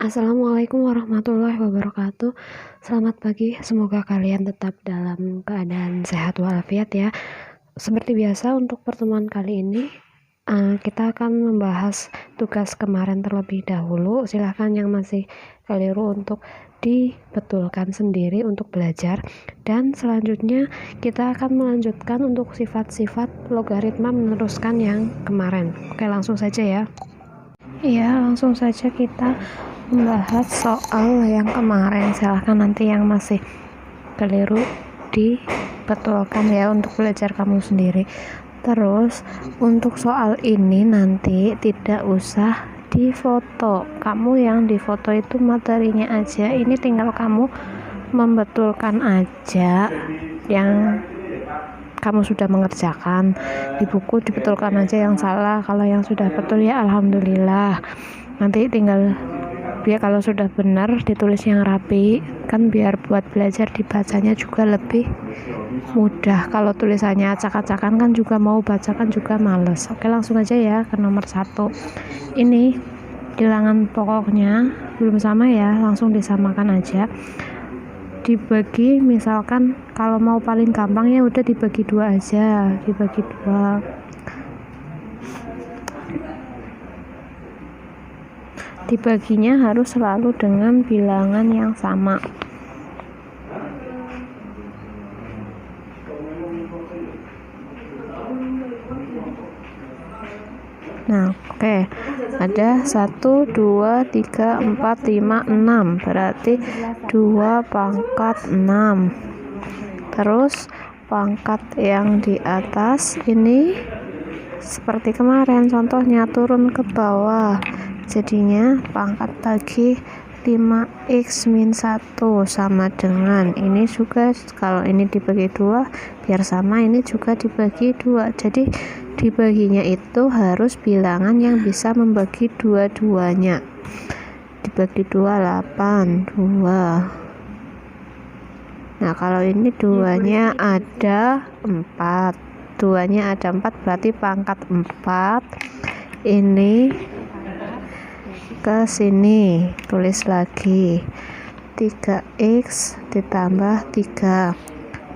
Assalamualaikum warahmatullahi wabarakatuh. Selamat pagi, semoga kalian tetap dalam keadaan sehat walafiat ya. Seperti biasa untuk pertemuan kali ini kita akan membahas tugas kemarin terlebih dahulu. Silahkan yang masih keliru untuk dibetulkan sendiri untuk belajar. Dan selanjutnya kita akan melanjutkan untuk sifat-sifat logaritma meneruskan yang kemarin. Oke, langsung saja ya. Iya, langsung saja kita membahas soal yang kemarin. Silahkan nanti yang masih keliru dibetulkan ya untuk belajar kamu sendiri. Terus untuk soal ini nanti tidak usah difoto. Kamu yang difoto itu materinya aja. Ini tinggal kamu membetulkan aja yang kamu sudah mengerjakan di buku, dibetulkan aja yang salah. Kalau yang sudah betul ya alhamdulillah. Nanti tinggal biar kalau sudah benar ditulis yang rapi, kan biar buat belajar dibacanya juga lebih mudah. Kalau tulisannya acak-acakan kan juga mau bacakan juga males. Oke, langsung aja ya ke nomor 1. Ini bilangan pokoknya belum sama ya, langsung disamakan aja. Dibagi, misalkan kalau mau paling gampang ya udah dibagi 2 aja, dibagi 2. Dibaginya harus selalu dengan bilangan yang sama. Nah, oke. Ada 1, 2, 3, 4, 5, 6. Berarti 2 pangkat 6. Terus pangkat yang di atas ini seperti kemarin contohnya turun ke bawah. Jadinya pangkat bagi 5x min 1 sama dengan ini juga, kalau ini dibagi 2 biar sama, ini juga dibagi 2. Jadi dibaginya itu harus bilangan yang bisa membagi dua-duanya. Dibagi 2 8, 2. Nah, kalau ini 2-nya ada 4. 2-nya ada 4 berarti pangkat 4 ini ke sini, tulis lagi 3x ditambah 3.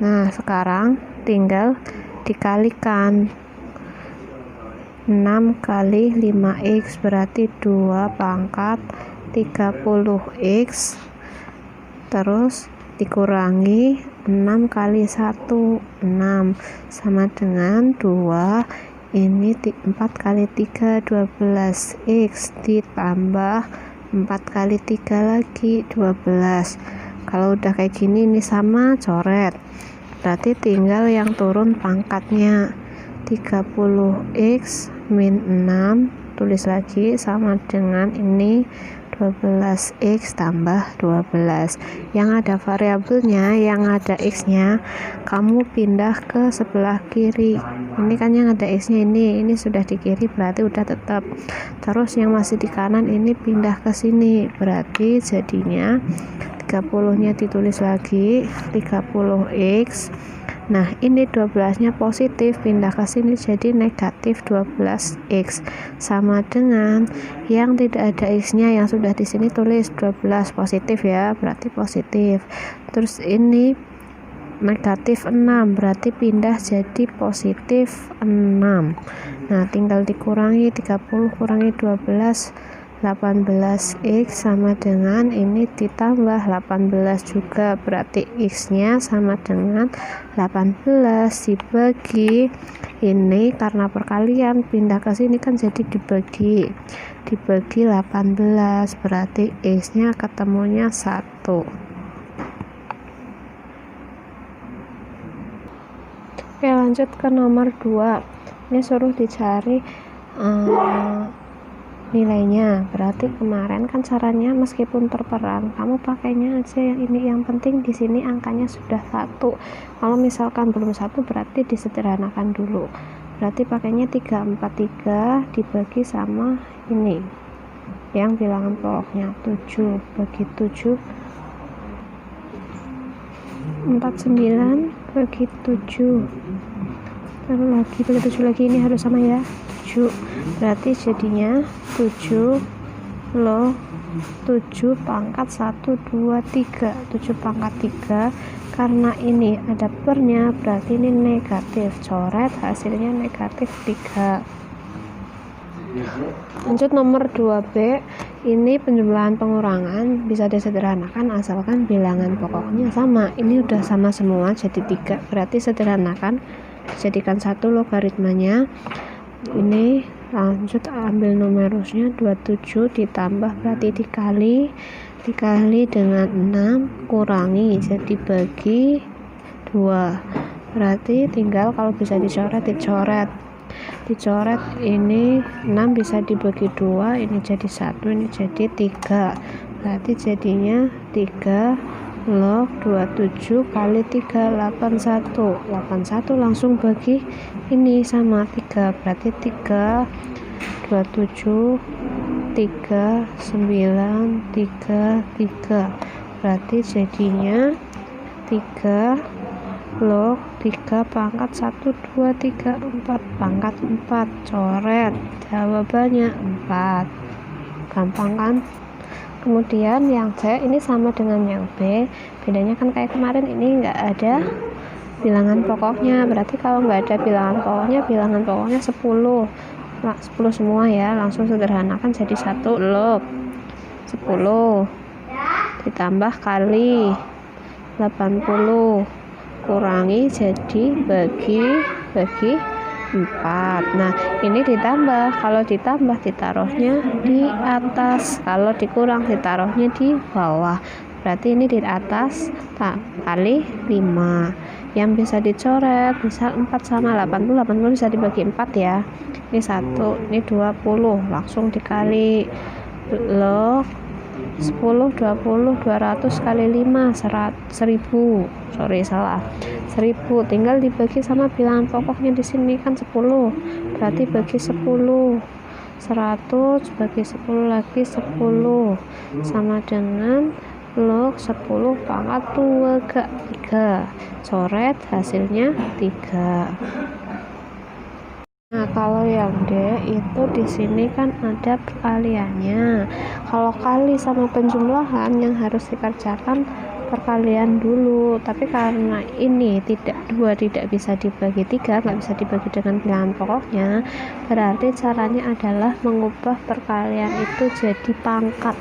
Nah, sekarang tinggal dikalikan 6 kali 5x berarti 2 pangkat 30x, terus dikurangi 6 kali 1 6 sama dengan 2. Ini 4 kali 3 12x ditambah 4 kali 3 lagi 12. Kalau udah kayak gini ini sama, coret. Berarti tinggal yang turun pangkatnya 30x min 6, tulis lagi sama dengan ini 12x tambah 12. Yang ada variabelnya, yang ada x-nya, kamu pindah ke sebelah kiri. Ini kan yang ada x-nya ini sudah di kiri berarti udah tetap. Terus yang masih di kanan ini pindah ke sini. Berarti jadinya 30-nya ditulis lagi 30x. Nah, ini 12-nya positif, pindah ke sini jadi negatif 12x sama dengan yang tidak ada x-nya, yang sudah di sini tulis 12 positif ya, berarti positif. Terus ini negatif 6 berarti pindah jadi positif 6. Nah, tinggal dikurangi 30 kurangi 12 18x sama dengan ini ditambah 18 juga, berarti x-nya sama dengan 18 dibagi ini, karena perkalian pindah ke sini kan jadi dibagi 18 berarti x-nya ketemunya 1. Oke, lanjut ke nomor 2. Ini suruh dicari nilainya. Berarti kemarin kan caranya meskipun terperang, kamu pakainya aja yang ini. Yang penting di sini angkanya sudah 1. Kalau misalkan belum 1 berarti disederhanakan dulu. Berarti pakainya 343 dibagi sama ini yang bilangan pokoknya 7 bagi 7 49 bagi 7, terus lagi bagi 7 lagi, ini harus sama ya, 7. Berarti jadinya 7 log 7 pangkat 1, 2, 3. 7 pangkat 3, karena ini ada pernya berarti ini negatif, coret hasilnya negatif 3. Lanjut nomor 2B, ini penjumlahan pengurangan bisa disederhanakan asalkan bilangan pokoknya sama. Ini udah sama semua jadi 3, berarti sederhanakan, jadikan 1 logaritmanya. Ini lanjut ambil numerusnya 27 ditambah berarti dikali dengan 6 kurangi jadi bagi 2, berarti tinggal kalau bisa dicoret, ini 6 bisa dibagi 2, ini jadi 1, ini jadi 3, berarti jadinya 3 log 27 kali 3, 81 langsung bagi ini sama 3, berarti 3 27 3 9 3 3, berarti jadinya 3 log 3 pangkat 1 2 3 4 pangkat 4, coret jawabannya 4. Gampang kan? Kemudian yang C ini sama dengan yang B, bedanya kan kayak kemarin ini nggak ada bilangan pokoknya, berarti kalau nggak ada bilangan pokoknya 10 semua ya, langsung sederhanakan jadi 1 log 10 ditambah kali 80 kurangi jadi bagi 4. Nah ini ditambah, kalau ditambah ditaruhnya di atas, kalau dikurang ditaruhnya di bawah, berarti ini di atas kali 5. Yang bisa dicoret misal 4 sama 80 bisa dibagi 4 ya, ini 1, ini 20 langsung dikali log 10 20 200 kali 5 1000 tinggal dibagi sama bilangan pokoknya di sini kan 10, berarti bagi 10 100 bagi 10 lagi 10 sama dengan log 10 pangkat 3, coret hasilnya 3. Nah, kalau yang D itu di sini kan ada perkaliannya. Kalau kali sama penjumlahan yang harus dikerjakan perkalian dulu, tapi karena ini tidak bisa dibagi 3, nggak bisa dibagi dengan bilangan pokoknya, berarti caranya adalah mengubah perkalian itu jadi pangkat.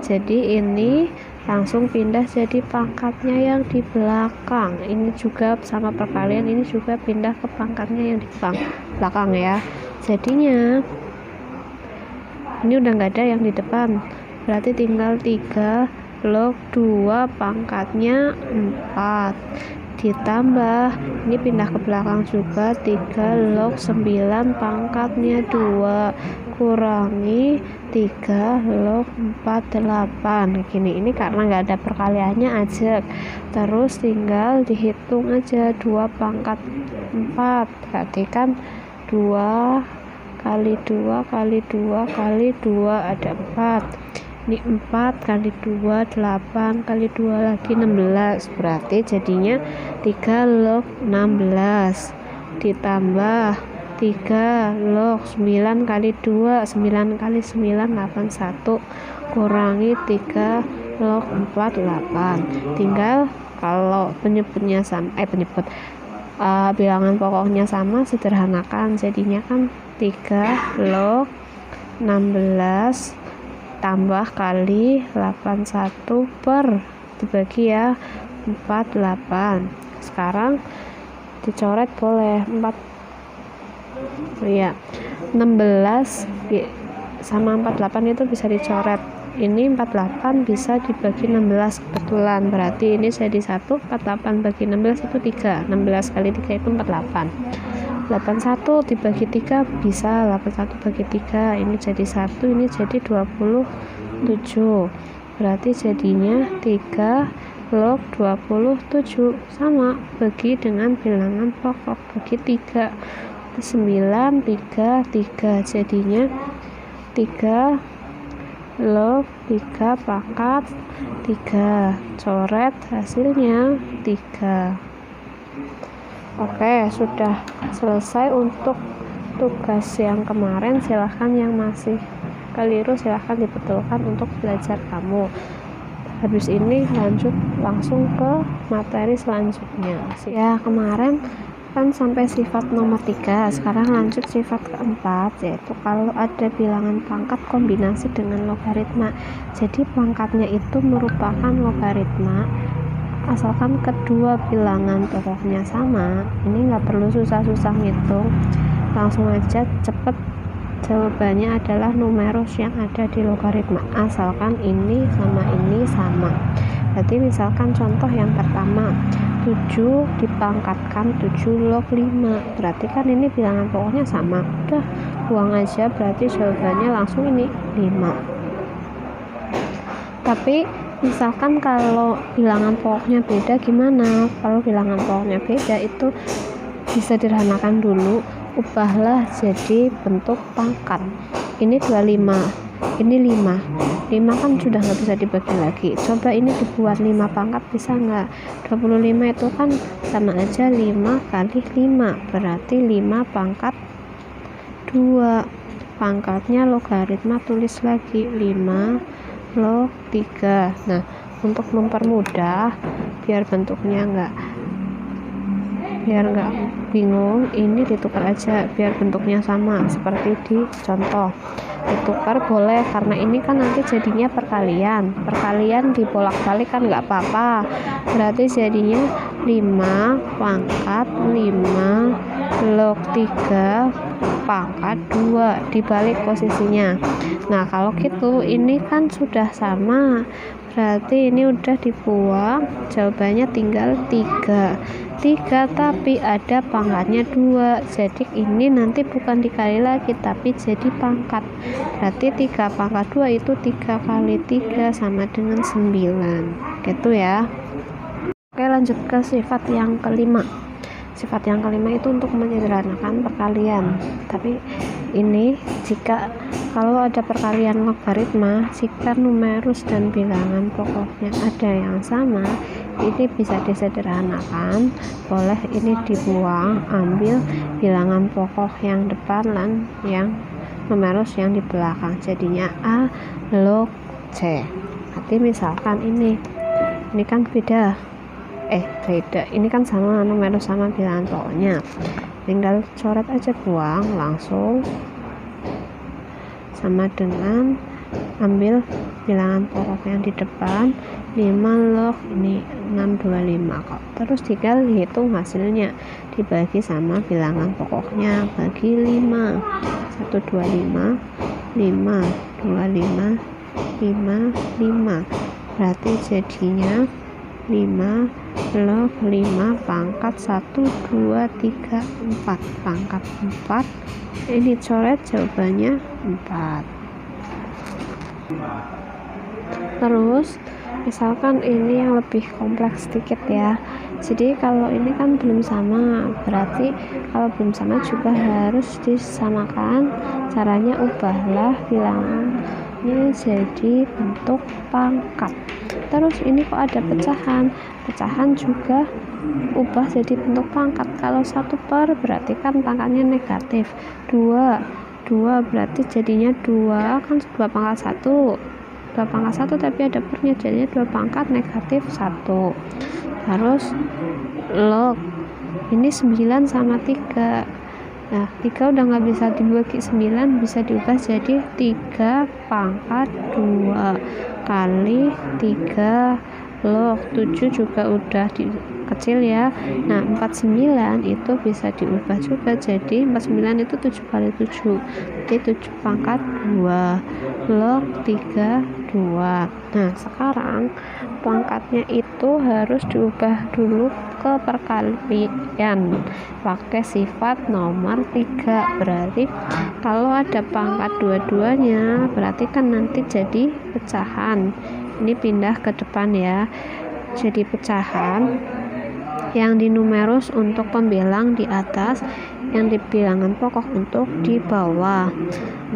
Jadi ini langsung pindah jadi pangkatnya yang di belakang, ini juga sama perkalian, ini juga pindah ke pangkatnya yang di belakang ya, jadinya ini udah nggak ada yang di depan, berarti tinggal 3 log 2 pangkatnya 4 ditambah ini pindah ke belakang juga 3 log 9 pangkatnya 2 kurangi 3 log 48 gini. Ini karena nggak ada perkaliannya aja, terus tinggal dihitung aja 2 pangkat 4, berarti kan 2 kali 2 kali 2 kali 2 ada 4, ini 4 kali 2 8 kali 2 lagi 16, berarti jadinya 3 log 16 ditambah 3 log 9 kali 2 9 kali 9 81 kurangi 3 log 48, tinggal kalau penyebutnya sama bilangan pokoknya sama sederhanakan, jadinya kan 3 log 16 tambah kali 81 per dibagi ya 48. Sekarang dicoret boleh 16 sama 48 itu bisa dicoret, ini 48 bisa dibagi 16 kebetulan, berarti ini jadi 1, 48 bagi 16 itu 3, 16 kali 3 itu 48, 81 dibagi 3 bisa 81 bagi 3, ini jadi 1, ini jadi 27, berarti jadinya 3 log 27 sama bagi dengan bilangan pokok, bagi 3 9 3 3, jadinya 3 log 3 pangkat 3, coret hasilnya 3. Oke, sudah selesai untuk tugas yang kemarin. Silahkan yang masih keliru silahkan dibetulkan untuk belajar kamu. Habis ini lanjut langsung ke materi selanjutnya ya. Kemarin kan sampai sifat nomor 3, sekarang lanjut sifat keempat, yaitu kalau ada bilangan pangkat kombinasi dengan logaritma. Jadi pangkatnya itu merupakan logaritma asalkan kedua bilangan pokoknya sama. Ini nggak perlu susah-susah ngitung, langsung aja cepet. Jawabannya adalah numerus yang ada di logaritma asalkan ini sama. Berarti misalkan contoh yang pertama, 7 dipangkatkan 7 log 5, berarti kan ini bilangan pokoknya sama, udah buang aja, berarti jawabannya langsung ini 5. Tapi misalkan kalau bilangan pokoknya beda gimana? Kalau bilangan pokoknya beda itu disederhanakan dulu, ubahlah jadi bentuk pangkat. Ini 25, ini 5 kan sudah nggak bisa dibagi lagi. Coba ini dibuat 5 pangkat, bisa nggak? 25 itu kan sama aja 5 kali 5, berarti 5 pangkat 2. Pangkatnya logaritma, tulis lagi 5 log 3. Nah, untuk mempermudah biar bentuknya nggak bingung, ini ditukar aja biar bentuknya sama seperti di contoh. Ditukar boleh karena ini kan nanti jadinya perkalian dibolak-balik kan nggak apa-apa, berarti jadinya 5 pangkat 5 log 3 pangkat 2, dibalik posisinya. Nah kalau gitu ini kan sudah sama, berarti ini udah dibuang, jawabannya tinggal 3 tapi ada pangkatnya 2, jadi ini nanti bukan dikali lagi tapi jadi pangkat, berarti 3 pangkat 2 itu 3 kali 3 sama dengan 9 gitu ya. Oke, lanjut ke sifat yang kelima. Sifat yang kelima itu untuk menyederhanakan perkalian, tapi ini jika kalau ada perkalian logaritma, jika numerus dan bilangan pokoknya ada yang sama, ini bisa disederhanakan, boleh ini dibuang, ambil bilangan pokok yang depan dan yang numerus yang di belakang, jadinya A log C. Nanti misalkan ini kan beda, ini kan sama numerus sama bilangan pokoknya, tinggal coret aja, buang langsung, sama dengan ambil bilangan pokok yang di depan 5 log ini 625 kok, terus tinggal hitung hasilnya, dibagi sama bilangan pokoknya, bagi 5, 125 5 25 5 berarti jadinya 5 log 5 pangkat 1 2 3 4 pangkat 4, ini coret jawabannya 4. Terus misalkan ini yang lebih kompleks sedikit ya, jadi kalau ini kan belum sama, berarti kalau belum sama juga harus disamakan. Caranya ubahlah bilangannya jadi bentuk pangkat. Terus ini kok ada pecahan juga ubah jadi bentuk pangkat. Kalau 1 per berarti kan pangkatnya negatif, 2 berarti jadinya 2 kan 2 pangkat 1 tapi ada pernya, jadinya 2 pangkat negatif 1. Terus log ini 9 sama 3, nah 3 udah nggak bisa dibagi 9, bisa diubah jadi 3 pangkat 2 kali 3 log 7 juga udah kecil ya. Nah 49 itu bisa diubah juga jadi 49 itu 7 kali 7, jadi 7 pangkat 2 log 3 2. Nah sekarang pangkatnya itu harus diubah dulu ke perkalian pakai sifat nomor 3, berarti kalau ada pangkat dua-duanya berarti kan nanti jadi pecahan, ini pindah ke depan ya, jadi pecahan yang di numerus untuk pembilang di atas, yang di bilangan pokok untuk di bawah.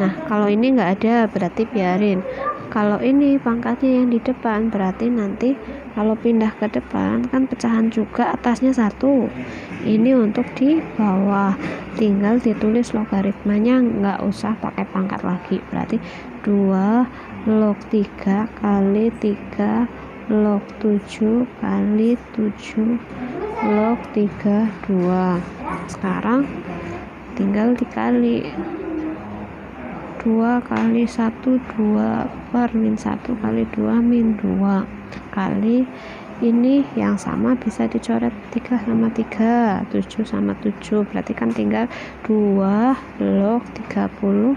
Nah kalau ini nggak ada berarti biarin, Kalau ini pangkatnya yang di depan, berarti nanti kalau pindah ke depan kan pecahan juga, atasnya 1. Ini untuk di bawah, tinggal ditulis logaritmanya, nggak usah pakai pangkat lagi. Berarti 2 log 3 kali 3 log 7 kali 7 log 3 2. Sekarang tinggal dikali 2 kali 1 2 per min 1 kali 2 min 2 kali ini yang sama bisa dicoret 3 sama 3, 7 sama 7, berarti kan tinggal 2 log 32.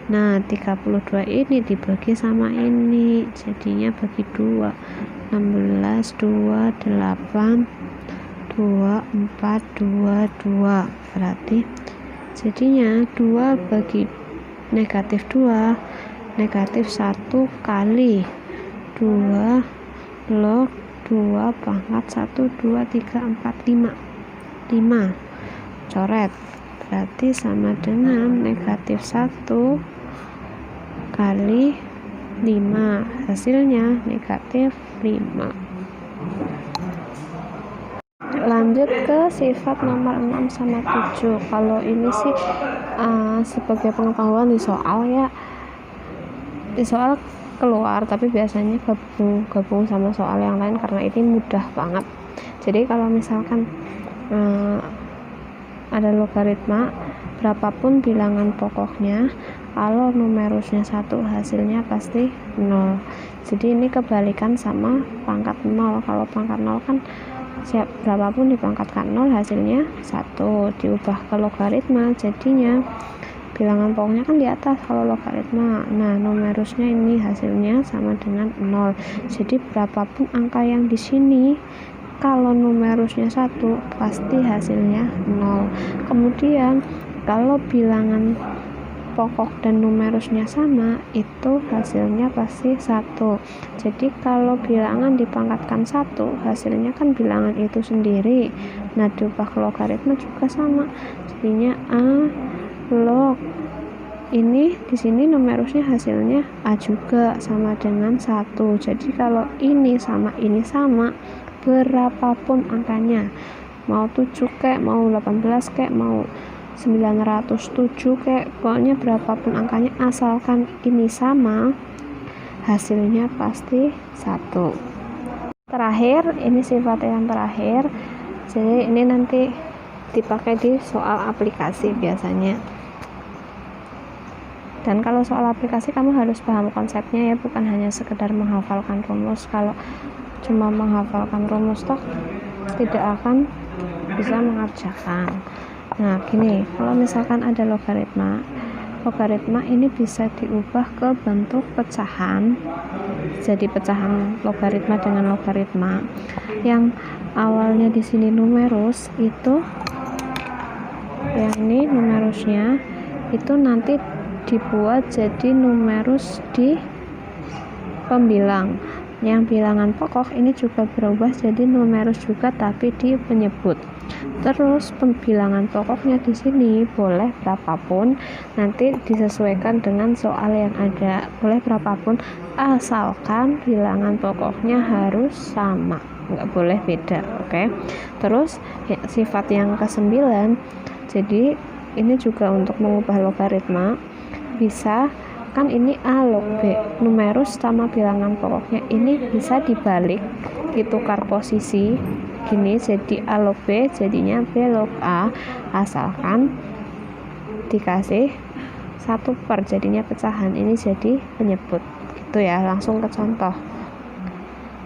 Nah 32 ini dibagi sama ini, jadinya bagi 2, 16 2 8 2 4 2 2, berarti jadinya 2 bagi negatif 2, negatif 1 kali 2 log 2 pangkat 1 2 3 4 5 coret, berarti sama dengan negatif 1 kali 5, hasilnya negatif 5. Lanjut ke sifat nomor 6 sama 7. Kalau ini sih sebagai pengetahuan di soal ya, di soal keluar, tapi biasanya gabung sama soal yang lain karena ini mudah banget. Jadi kalau misalkan ada logaritma berapapun bilangan pokoknya, kalau numerusnya 1 hasilnya pasti 0. Jadi ini kebalikan sama pangkat 0. Kalau pangkat 0 kan berapapun dipangkatkan 0 hasilnya 1, diubah ke logaritma jadinya bilangan pokoknya kan di atas kalau logaritma. Nah numerusnya ini hasilnya sama dengan 0, jadi berapapun angka yang di sini kalau numerusnya 1 pasti hasilnya 0. Kemudian kalau bilangan pokok dan numerusnya sama, itu hasilnya pasti 1. Jadi kalau bilangan dipangkatkan 1, hasilnya kan bilangan itu sendiri. Nah diubah ke logaritma juga sama, jadinya A log ini di sini numerusnya hasilnya A juga sama dengan 1. Jadi kalau ini sama berapapun angkanya, mau 7 kek, mau 18 kek, mau 907 kayak, pokoknya berapapun angkanya asalkan ini sama, hasilnya pasti 1. Terakhir, ini sifat yang terakhir, jadi ini nanti dipakai di soal aplikasi biasanya. Dan kalau soal aplikasi kamu harus paham konsepnya ya, bukan hanya sekedar menghafalkan rumus. Kalau cuma menghafalkan rumus toh tidak akan bisa mengerjakan. Nah gini, kalau misalkan ada logaritma ini bisa diubah ke bentuk pecahan, jadi pecahan logaritma dengan logaritma yang awalnya di sini numerus, itu yang ini numerusnya itu nanti dibuat jadi numerus di pembilang. Yang bilangan pokok ini juga berubah jadi numerus juga tapi di penyebut. Terus pembilangan pokoknya di sini boleh berapapun, nanti disesuaikan dengan soal yang ada. Boleh berapapun asalkan bilangan pokoknya harus sama, nggak boleh beda. Oke. Terus ya, sifat yang ke-9, jadi ini juga untuk mengubah logaritma bisa. Kan ini A log B, numerus sama bilangan pokoknya ini bisa dibalik, ditukar posisi gini, jadi A log B jadinya B log A, asalkan dikasih 1 per jadinya pecahan, ini jadi penyebut gitu ya. Langsung ke contoh.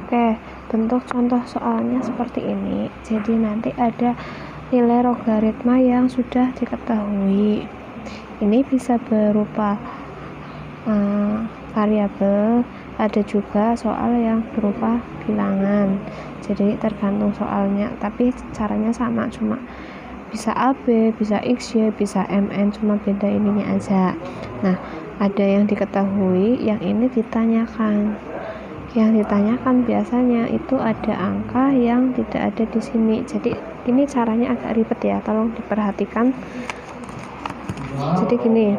Oke, bentuk contoh soalnya seperti ini. Jadi nanti ada nilai logaritma yang sudah diketahui, ini bisa berupa variabel, ada juga soal yang berupa bilangan, jadi tergantung soalnya, tapi caranya sama, cuma bisa AB, bisa XY, bisa MN, cuma beda ininya aja. Nah ada yang diketahui, yang ini ditanyakan. Yang ditanyakan biasanya itu ada angka yang tidak ada di sini, jadi ini caranya agak ribet ya, tolong diperhatikan. Jadi gini,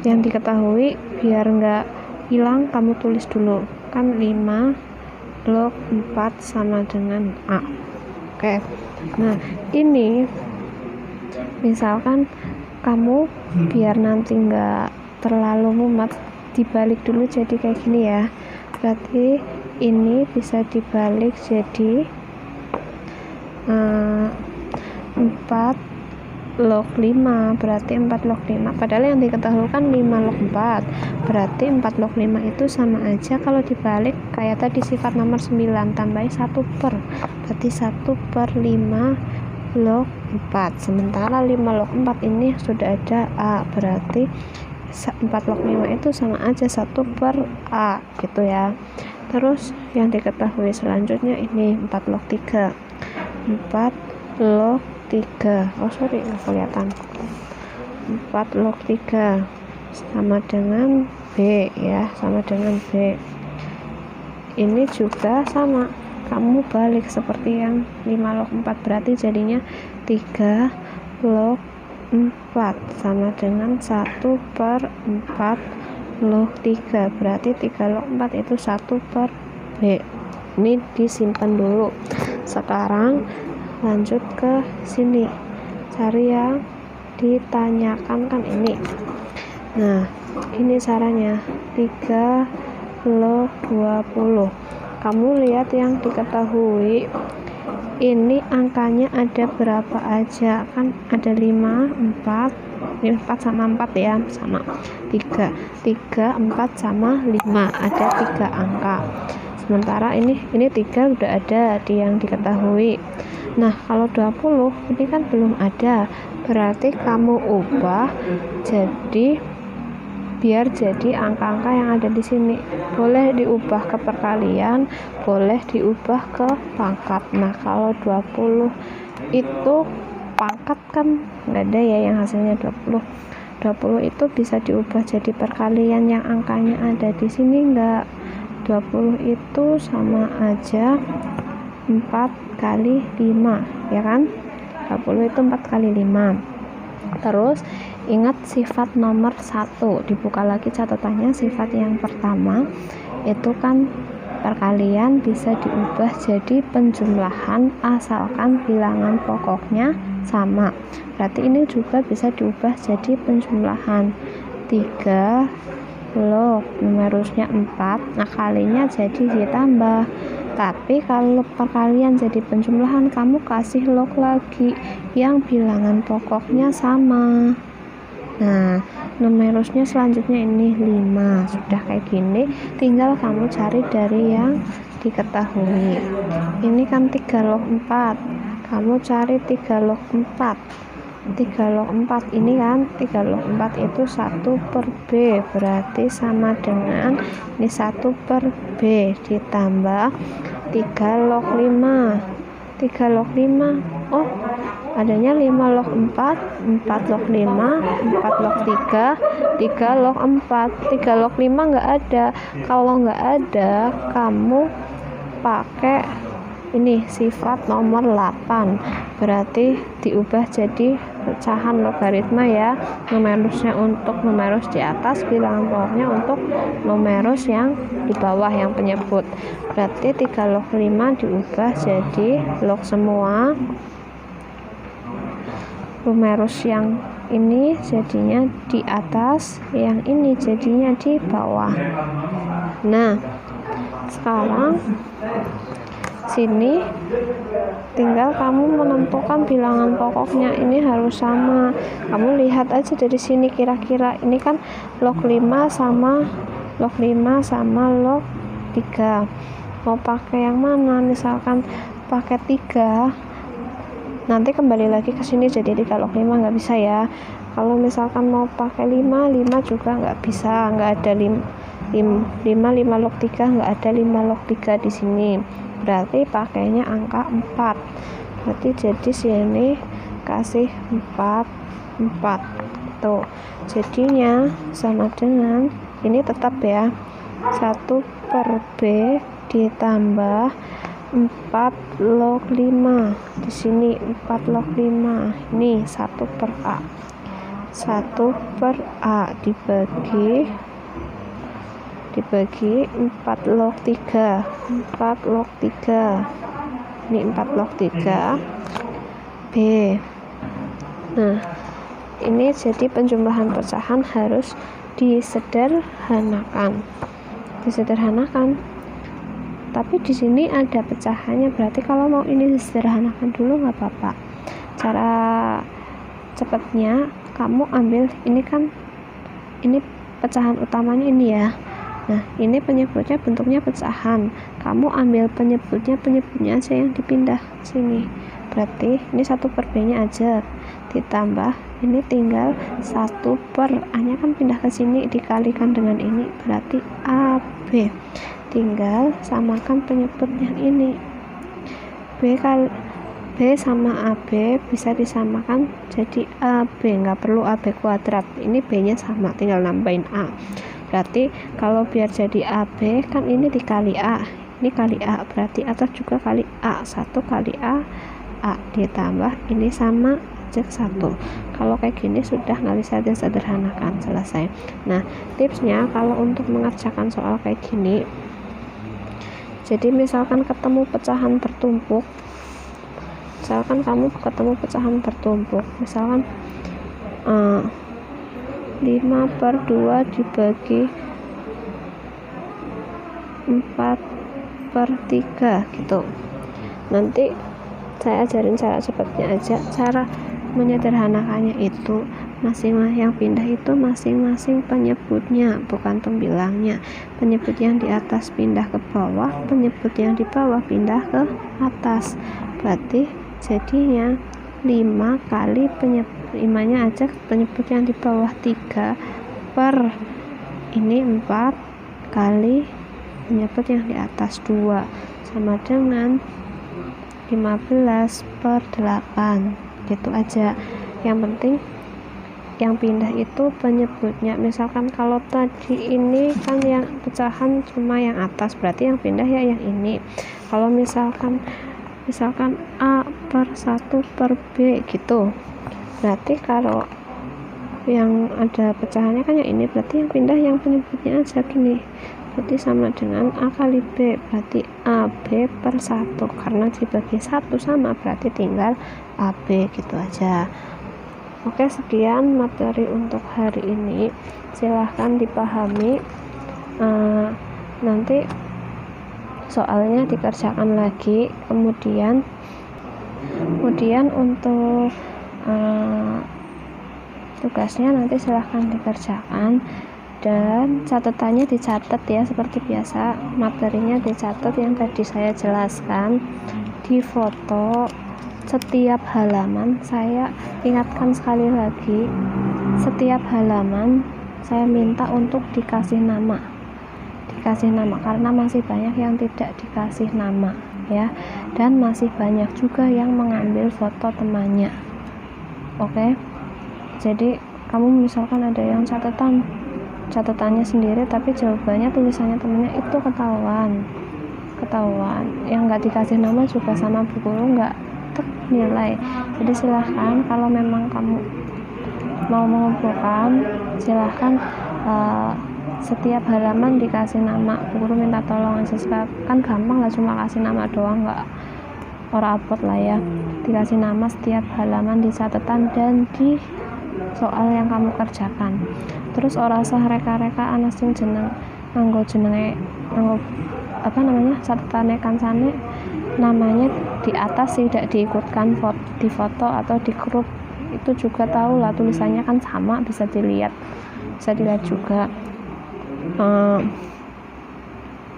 yang diketahui biar nggak hilang kamu tulis dulu, kan 5 log 4 sama dengan A. Oke, nah ini misalkan kamu biar nanti nggak terlalu mumet, dibalik dulu jadi kayak gini ya. Berarti ini bisa dibalik jadi 4 log 5, berarti 4 log 5, padahal yang diketahui kan 5 log 4, berarti 4 log 5 itu sama aja kalau dibalik kayak tadi sifat nomor 9 tambahin 1 per, berarti 1 per 5 log 4, sementara 5 log 4 ini sudah ada A, berarti 4 log 5 itu sama aja 1 per A gitu ya. Terus yang diketahui selanjutnya ini 4 log 3, 4 log 3, nggak kelihatan, 4 log 3 sama dengan B ya, sama dengan B. Ini juga sama, kamu balik seperti yang 5 log 4, berarti jadinya 3 log 4 sama dengan 1 per 4 log 3, berarti 3 log 4 itu 1 per B. Ini disimpan dulu. Sekarang lanjut ke sini, cari yang ditanyakan kan ini. Nah ini caranya, 3 log 20. Kamu lihat yang diketahui ini angkanya ada berapa aja, kan ada 5, 4, ini 4 sama 4 ya, sama 3, 4 sama 5, ada 3 angka. Sementara ini 3 udah ada di yang diketahui. Nah kalau 20 ini kan belum ada, berarti kamu ubah jadi biar jadi angka-angka yang ada di sini. Boleh diubah ke perkalian, boleh diubah ke pangkat. Nah kalau 20 itu pangkat kan nggak ada ya, yang hasilnya 20 itu bisa diubah jadi perkalian yang angkanya ada di sini enggak. 20 itu sama aja 4 kali 5 ya kan, 20 itu 4 kali 5. Terus ingat sifat nomor 1, dibuka lagi catatannya. Sifat yang pertama itu kan perkalian bisa diubah jadi penjumlahan asalkan bilangan pokoknya sama, berarti ini juga bisa diubah jadi penjumlahan. 3 log numerusnya 4, nah kalinya jadi ditambah. Tapi kalau perkalian jadi penjumlahan, kamu kasih log lagi yang bilangan pokoknya sama. Nah numerusnya selanjutnya ini 5. Sudah kayak gini, tinggal kamu cari dari yang diketahui. Ini kan 3 log 4, kamu cari 3 log 4. 3 log 4 ini kan 3 log 4 itu 1 per B, berarti sama dengan ini 1 per B ditambah 3 log 5. 3 log 5, oh adanya 5 log 4, 4 log 5, 4 log 3, 3 log 4. 3 log 5 nggak ada. Kalau nggak ada, kamu pakai ini sifat nomor 8, berarti diubah jadi pecahan logaritma ya, numerusnya untuk numerus di atas, bilangan pokoknya untuk numerus yang di bawah yang penyebut. Berarti 3 log 5 diubah jadi log semua, numerus yang ini jadinya di atas, yang ini jadinya di bawah. Nah sekarang sini tinggal kamu menentukan bilangan pokoknya, ini harus sama. Kamu lihat aja dari sini, kira-kira ini kan log 5 sama log 5 sama log 3, mau pakai yang mana? Misalkan pakai 3, nanti kembali lagi ke sini jadi 3 log 5 nggak bisa ya. Kalau misalkan mau pakai 5 juga nggak bisa, nggak ada 5 log 3, nggak ada 5 log 3 di sini, berarti pakainya angka 4. Berarti jadi sini kasih 4 tuh, jadinya sama dengan ini tetap ya, 1 per B ditambah 4 log 5, di sini 4 log 5, ini 1 per A. 1/A dibagi 4/3. 4/3 ini 4/3 B. Nah, ini jadi penjumlahan pecahan harus disederhanakan. Tapi di sini ada pecahannya, berarti kalau mau ini disederhanakan dulu nggak apa-apa. Cara cepatnya kamu ambil ini kan, ini pecahan utamanya ini ya. Nah, ini penyebutnya bentuknya pecahan. Kamu ambil penyebutnya aja yang dipindah sini. Berarti ini 1/B-nya aja. Ditambah ini tinggal 1/A-nya kan pindah ke sini dikalikan dengan ini, berarti AB. Tinggal samakan penyebut yang ini. B sama AB bisa disamakan jadi AB, nggak perlu AB kuadrat. Ini B-nya sama, tinggal nambahin A. Berarti kalau biar jadi AB kan ini dikali A, ini kali A, berarti atas juga kali A. 1 kali A ditambah ini sama cek 1. Kalau kayak gini sudah nggak bisa disederhanakan, selesai. Nah, tipsnya kalau untuk mengerjakan soal kayak gini, jadi misalkan ketemu pecahan bertumpuk, misalkan kamu ketemu pecahan bertumpuk, misalkan 5/2 dibagi 4/3 gitu. Nanti saya ajarin cara cepatnya aja. Cara menyederhanakannya itu masing-masing yang pindah itu masing-masing penyebutnya, bukan pembilangnya. Penyebut yang di atas pindah ke bawah, penyebut yang di bawah pindah ke atas. Berarti jadinya 5 kali penyebut 5-nya aja penyebut yang di bawah 3 per ini 4 kali penyebut yang di atas 2 sama dengan 15/8 gitu aja. Yang penting yang pindah itu penyebutnya. Misalkan kalau tadi ini kan yang pecahan cuma yang atas, berarti yang pindah ya yang ini. Kalau misalkan A/1/B gitu, berarti kalau yang ada pecahannya kan yang ini, berarti yang pindah yang penyebutnya aja gini, berarti sama dengan A kali B, berarti AB/1, karena dibagi 1 sama berarti tinggal AB gitu aja. Oke, sekian materi untuk hari ini, silahkan dipahami. Nanti soalnya dikerjakan lagi, kemudian untuk tugasnya nanti silahkan dikerjakan, dan catatannya dicatat ya, seperti biasa materinya dicatat yang tadi saya jelaskan, difoto setiap halaman. Saya ingatkan sekali lagi, setiap halaman saya minta untuk dikasih nama karena masih banyak yang tidak dikasih nama ya, dan masih banyak juga yang mengambil foto temannya. Oke, jadi kamu misalkan ada yang catatannya sendiri tapi jawabannya tulisannya temannya, itu ketahuan. Yang nggak dikasih nama juga sama bu guru nggak nilai. Jadi silahkan kalau memang kamu mau mengumpulkan, silahkan setiap halaman dikasih nama. Bu guru minta tolong aja, kan gampang lah, cuma kasih nama doang, nggak ora abot lah ya. Dikasih nama setiap halaman di catatan dan di soal yang kamu kerjakan. Terus ora usah reka-reka ana sing nganggo catatane kancane namanya di atas tidak diikutkan di foto atau di crop, itu juga tahu lah, tulisannya kan sama, bisa dilihat juga.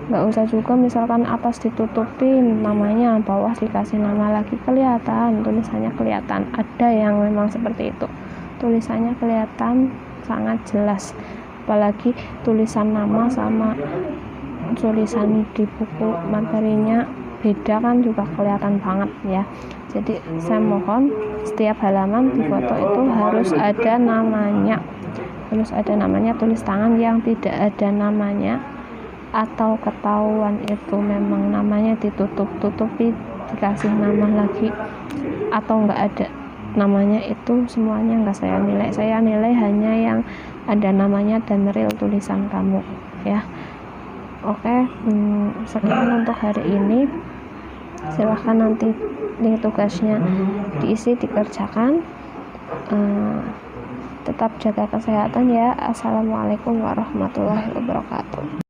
Nggak usah juga misalkan atas ditutupin namanya, bawah dikasih nama lagi, kelihatan tulisannya, kelihatan. Ada yang memang seperti itu, tulisannya kelihatan sangat jelas, apalagi tulisan nama sama tulisan di buku materinya beda kan, juga kelihatan banget ya. Jadi saya mohon setiap halaman di foto itu harus ada namanya, tulis tangan. Yang tidak ada namanya atau ketahuan itu memang namanya ditutupi, dikasih nama lagi, atau nggak ada namanya itu semuanya nggak saya nilai hanya yang ada namanya dan real tulisan kamu ya. Oke, sekian untuk hari ini. Silahkan nanti link tugasnya diisi, dikerjakan. Tetap jaga kesehatan ya. Assalamualaikum warahmatullahi wabarakatuh.